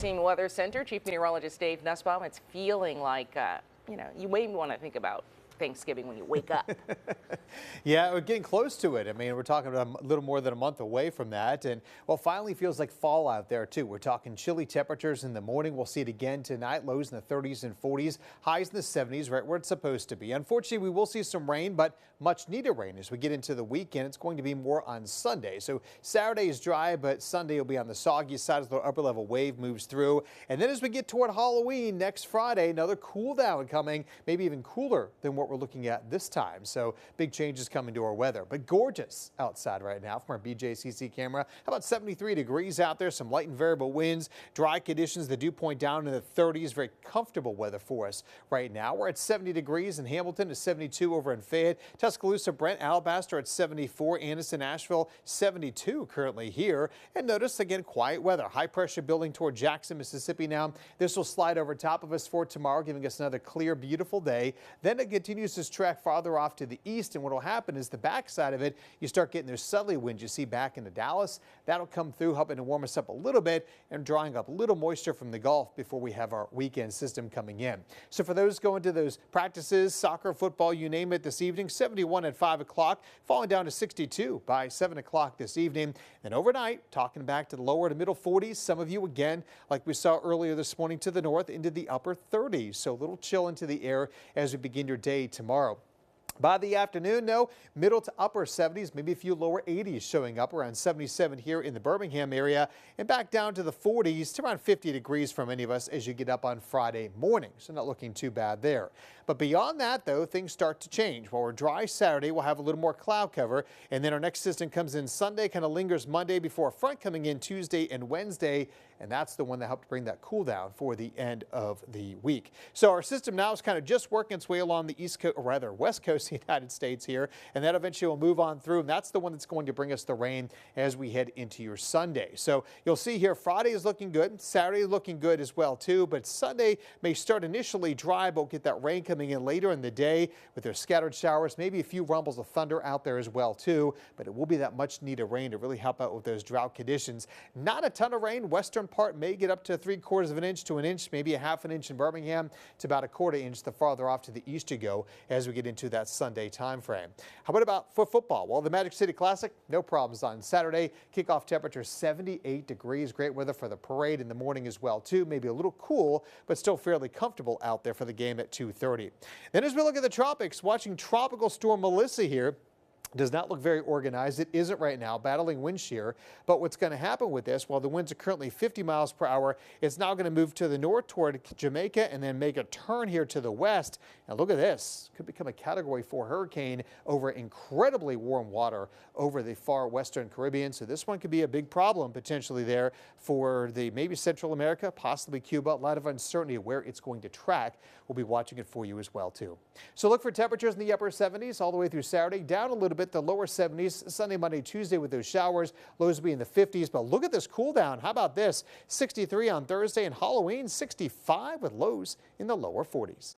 Team Weather Center, Chief Meteorologist Dave Nussbaum. It's feeling like, you may want to think about Thanksgiving when you wake up. Yeah, we're getting close to it. I mean, we're talking about a little more than a month away from that. And well, finally feels like fall out there, too. We're talking chilly temperatures in the morning. We'll see it again tonight. Lows in the 30s and 40s, highs in the 70s, right where it's supposed to be. Unfortunately, we will see some rain, but much needed rain as we get into the weekend. It's going to be more on Sunday. So Saturday is dry, but Sunday will be on the soggy side as the upper level wave moves through. And then as we get toward Halloween next Friday, another cool down coming, maybe even cooler than what we're looking at this time. So big changes coming to our weather, but gorgeous outside right now from our BJCC camera. How about 73 degrees out there, some light and variable winds, dry conditions that do point down in the 30s. Very comfortable weather for us right now. We're at 70 degrees in Hamilton to 72 over in Fayette, Tuscaloosa, Brent, Alabaster at 74, Anniston, Asheville 72 currently here. And notice again, quiet weather, high pressure building toward Jackson, Mississippi now. This will slide over top of us for tomorrow, giving us another clear, beautiful day. Then it continues to track farther off to the east, and what will happen is the backside of it, you start getting those southerly winds you see back into Dallas. That'll come through, helping to warm us up a little bit and drawing up a little moisture from the Gulf before we have our weekend system coming in. So for those going to those practices, soccer, football, you name it, this evening, 71 at 5 o'clock, falling down to 62 by 7 o'clock this evening. And overnight, talking back to the lower to middle 40s. Some of you, again, like we saw earlier this morning, to the north into the upper 30s. So a little chill into the air as we begin your day tomorrow. By the afternoon, though, middle to upper 70s, maybe a few lower 80s showing up, around 77 here in the Birmingham area, and back down to the 40s to around 50 degrees for many of us as you get up on Friday morning. So not looking too bad there. But beyond that, though, things start to change. While we're dry Saturday, we'll have a little more cloud cover, and then our next system comes in Sunday, kind of lingers Monday before a front coming in Tuesday and Wednesday, and that's the one that helped bring that cool down for the end of the week. So our system now is kind of just working its way along the east coast, or rather west coast of the United States here, and that eventually will move on through, and that's the one that's going to bring us the rain as we head into your Sunday. So you'll see here Friday is looking good, Saturday is looking good as well too, but Sunday may start initially dry, but we'll get that rain coming in later in the day with their scattered showers, maybe a few rumbles of thunder out there as well too, but it will be that much needed rain to really help out with those drought conditions. Not a ton of rain. Western part may get up to 3/4 of an inch to an inch, maybe a half an inch in Birmingham to about a 1/4 inch the farther off to the east you go as we get into that Sunday time frame. How about for football? Well, the Magic City Classic, no problems on Saturday. Kickoff temperature 78 degrees. Great weather for the parade in the morning as well too. Maybe a little cool, but still fairly comfortable out there for the game at 2:30. Then as we look at the tropics, watching Tropical Storm Melissa here. Does not look very organized. It isn't right now, battling wind shear. But what's going to happen with this, while the winds are currently 50 miles per hour, it's now going to move to the north toward Jamaica and then make a turn here to the west. And look at this. Could become a Category 4 hurricane over incredibly warm water over the far western Caribbean. So this one could be a big problem potentially there for the maybe Central America, possibly Cuba. A lot of uncertainty where it's going to track. We'll be watching it for you as well too. So look for temperatures in the upper 70s all the way through Saturday, down a little bit, the lower 70s Sunday, Monday, Tuesday with those showers. Lows will be in the 50s, but look at this cool down. How about this? 63 on Thursday, and Halloween 65 with lows in the lower 40s.